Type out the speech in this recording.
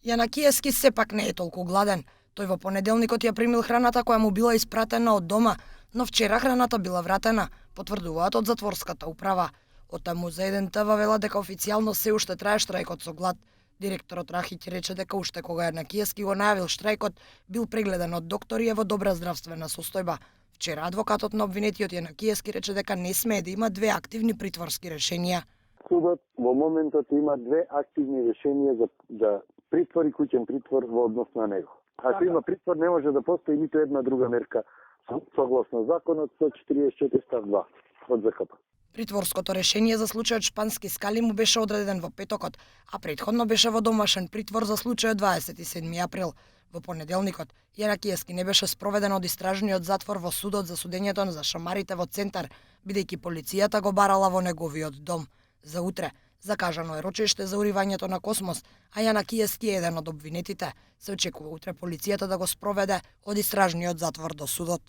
Јанакиевски сепак не е толку гладен. Тој во понеделникот ја примил храната која му била испратена од дома, но вчера храната била вратена, потврдуваат од затворската управа. Оттаму за 1 ТВ велат дека официјално се уште трае штрајкот со глад. Директорот Рахиќ рече дека уште кога Јанакиевски го најавил штрајкот, бил прегледан од доктори и е во добра здравствена состојба. Вчера адвокатот на обвинетиот Јанакиевски рече дека не смее да има две активни притворски решенија. Судот во моментот има две активни решенија за притвор и куќен притвор во однос на него. Ако има притвор, не може да постои ниту една друга мерка согласно законот 144 став 2 од ЗКП. Притворското решение за случајот Шпански скали му беше одреден во петокот, а претходно беше во домашен притвор за случајот 27 април. Во понеделникот, Јанакиевски не беше спроведен од истражниот затвор во судот за судењето за шамарите во Центар, бидејќи полицијата го барала во неговиот дом. За утре, закажано е рочиште за уривањето на Космос, а Јанакиевски е еден од обвинетите. Се очекува утре полицијата да го спроведе од истражниот затвор до судот.